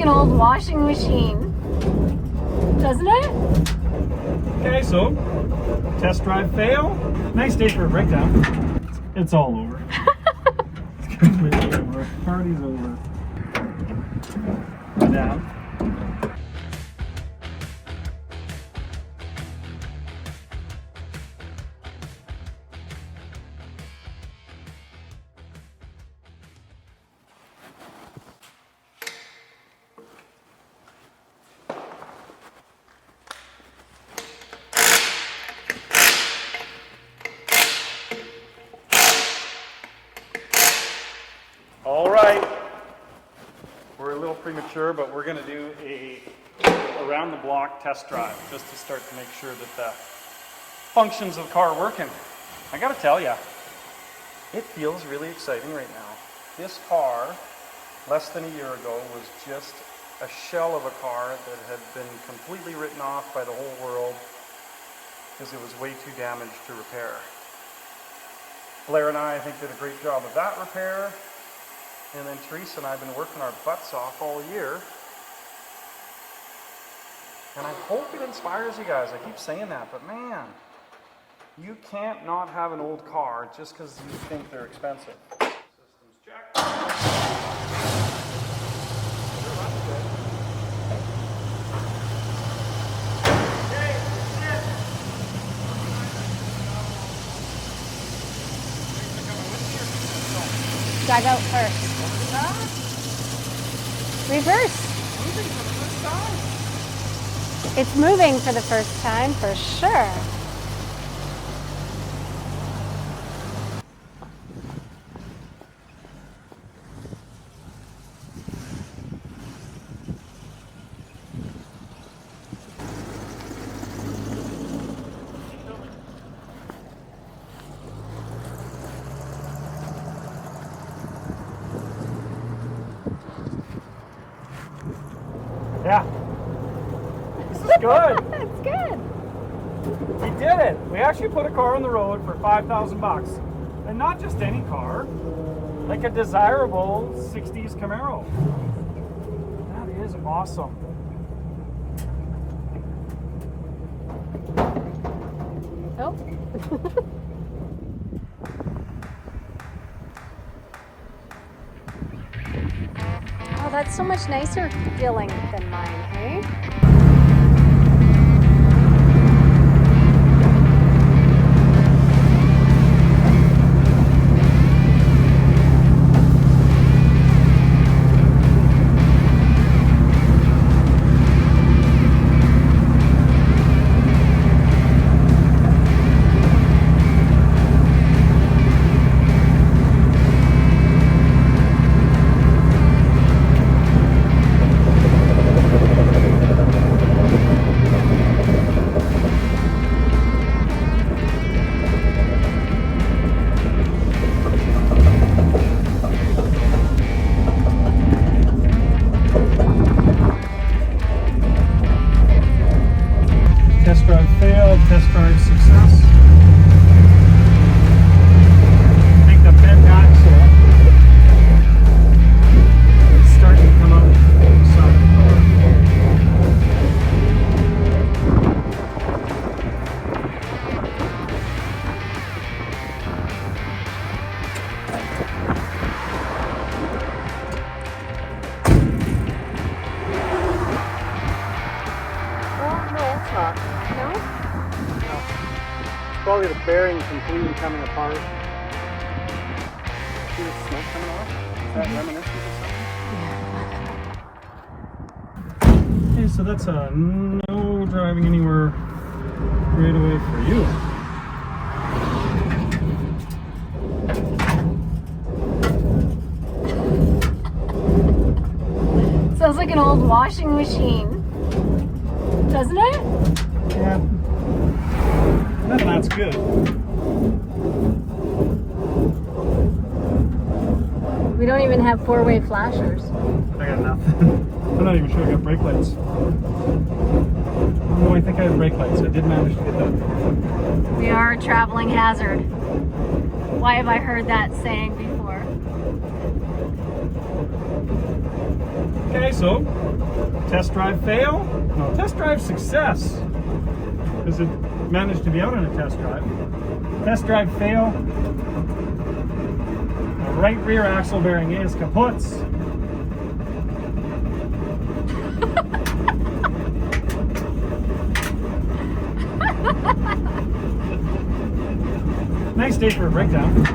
an old washing machine, doesn't it? Okay, so test drive fail. Nice day for a breakdown. It's all over. It's completely over. Party's over. Down. All right, we're a little premature, but we're going to do a around the block test drive just to start to make sure that the functions of the car are working. I got to tell you, it feels really exciting right now. This car, less than a year ago, was just a shell of a car that had been completely written off by the whole world because it was way too damaged to repair. Blair and I think, did a great job of that repair. And then Teresa and I have been working our butts off all year. And I hope it inspires you guys. I keep saying that, but man, you can't not have an old car just because you think they're expensive. Systems check. Sure, that's good. Okay, sit. Drive out first. Reverse. Moving for the first time. It's moving for the first time, for sure. Yeah. This is good. It's good. We did it. We actually put a car on the road for $5,000. And not just any car, like a desirable 60s Camaro. That is awesome. Oh. Oh, that's so much nicer feeling than mine, hey? Test drive failed, test drive success. Take the bent axle. It's starting to come out the side of the car. Oh, no, it's not. No? Probably the bearing completely coming apart. See the smoke coming off? Is that reminiscent of something? Okay, so that's a no driving anywhere right away for you. Sounds like an old washing machine, doesn't it? Yeah. None of that's good. We don't even have four-way flashers. I got nothing. I'm not even sure I got brake lights. Oh, I think I have brake lights. I did manage to get that. We are a traveling hazard. Why have I heard that saying before? Okay, so test drive fail? No, test drive success. Because it managed to be out on a test drive. Test drive fail. The right rear axle bearing is kaput. Nice day for a breakdown.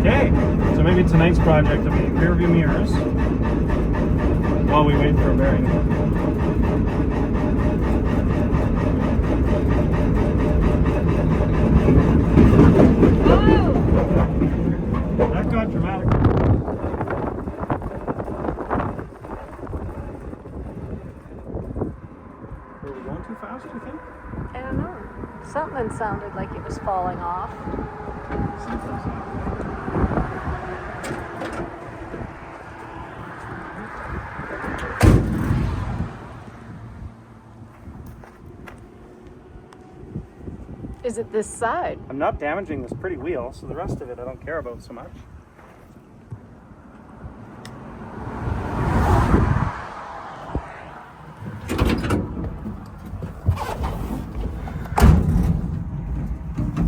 Okay, so maybe tonight's project will be rear view mirrors while we wait for a bearing. Whoa! That got dramatic. Were we going too fast, do you think? I don't know. Something sounded like it was falling off. Is it this side? I'm not damaging this pretty wheel, so the rest of it I don't care about so much.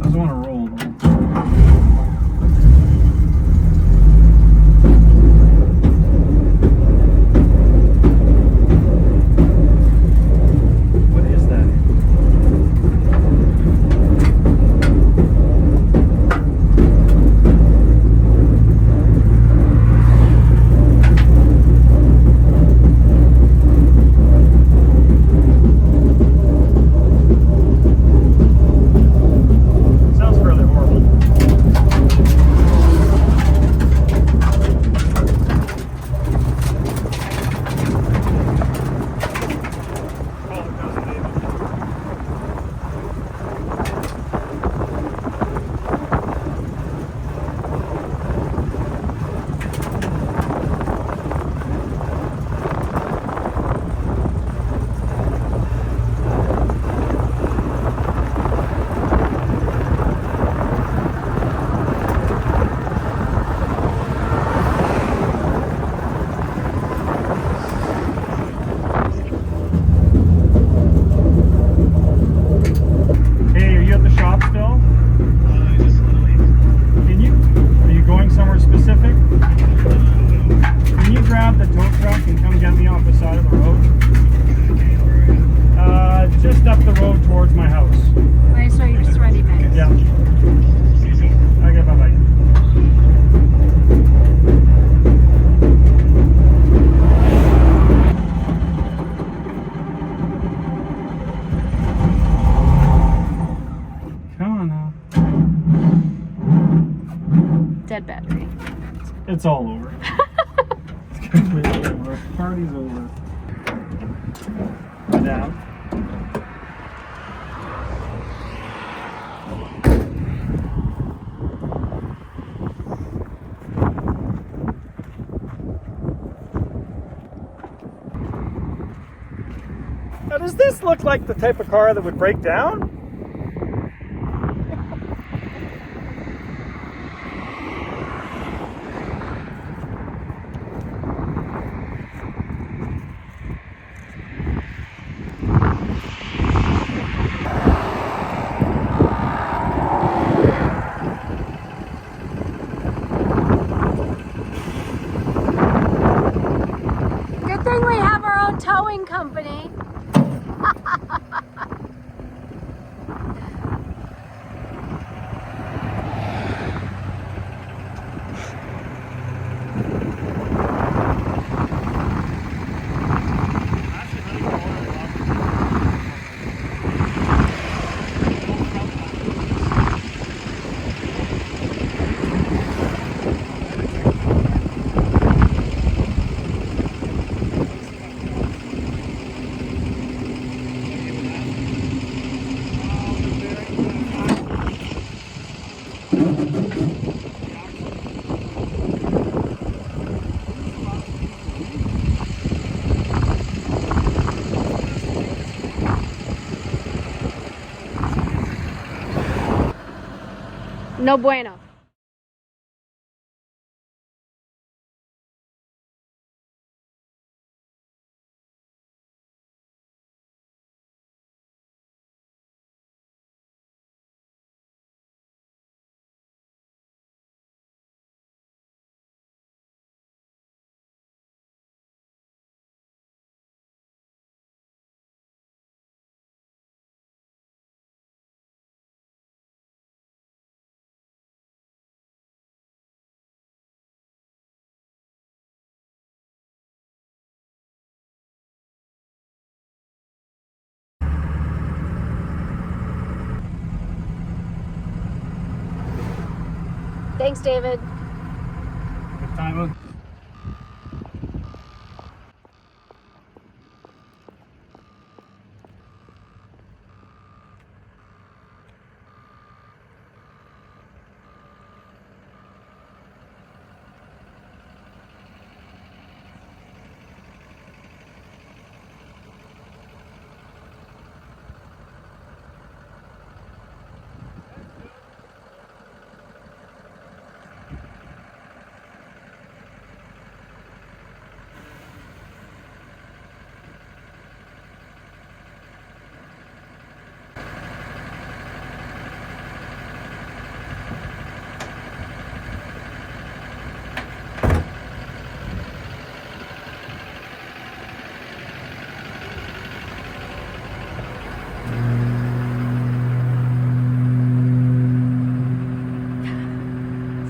Doesn't want to roll though. What is that? Sounds fairly horrible. Hey, are you at the shop still? Are you going somewhere specific? Can you grab the tow truck and come get me off the side of the road? Just up the road towards my house. Wait, so you're just ready, babe? Yeah. Okay, bye-bye. Come on now. Dead battery. It's all over. It's completely over. Party's over. Down. Now, does this look like the type of car that would break down? Good thing we have our own towing company. No bueno. Thanks, David. Good time.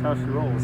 That's how she rolls.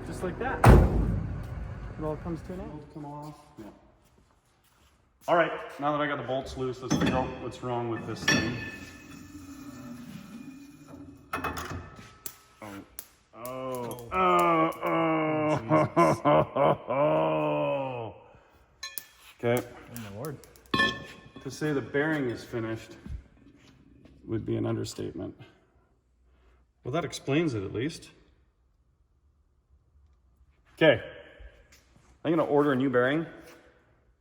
Just like that. It all comes to an end. Come off. Yeah. All right, now that I got the bolts loose, let's figure out what's wrong with this thing. Oh. Okay. Oh my lord. To say the bearing is finished would be an understatement. Well, that explains it at least. Okay. I'm gonna order a new bearing. I'm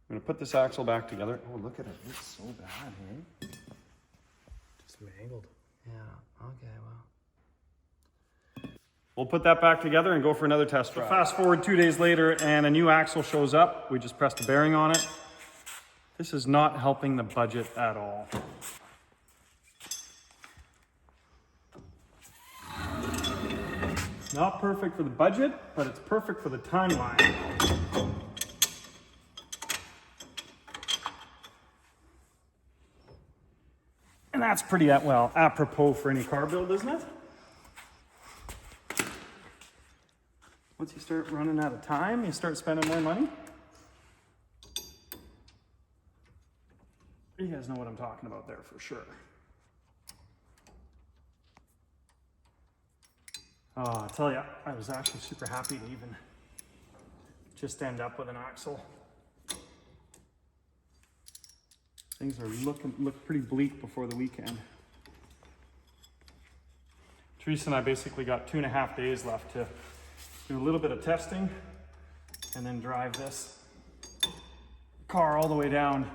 gonna put this axle back together. Oh, look at it. It's so bad, hey? Just mangled. Yeah, okay, well. We'll put that back together and go for another test drive. Fast forward 2 days later and a new axle shows up. We just pressed a bearing on it. This is not helping the budget at all. Not perfect for the budget, but it's perfect for the timeline. And that's pretty, well, apropos for any car build, isn't it? Once you start running out of time, you start spending more money. You guys know what I'm talking about there for sure. Oh, I'll tell you, I was actually super happy to even just end up with an axle. Things are look pretty bleak before the weekend. Teresa and I basically got 2.5 days left to do a little bit of testing and then drive this car all the way down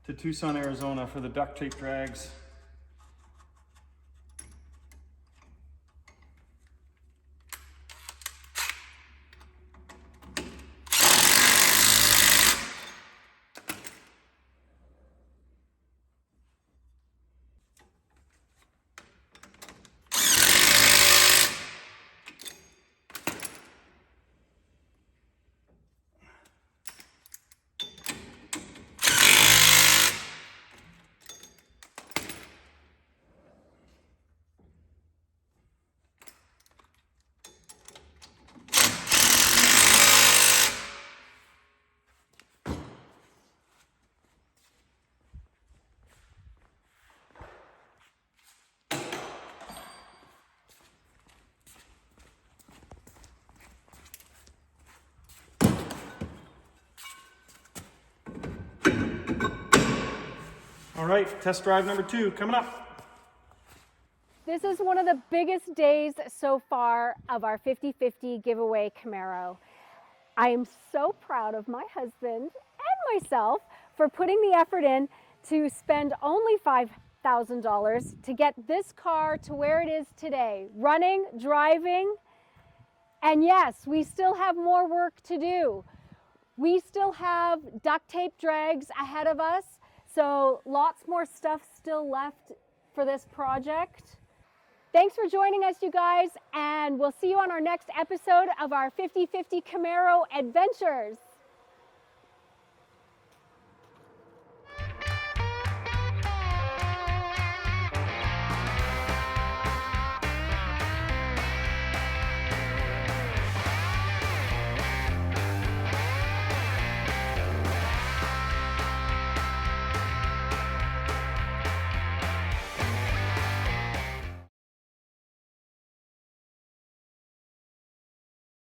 to Tucson, Arizona for the duct tape drags. right, test drive number 2 coming up. This is one of the biggest days so far of our 50/50 giveaway Camaro. I am so proud of my husband and myself for putting the effort in to spend only $5,000 to get this car to where it is today, running, driving, and yes, we still have more work to do. We still have duct tape drags ahead of us, so lots more stuff still left for this project. Thanks for joining us, you guys, and we'll see you on our next episode of our 50/50 Camaro adventures.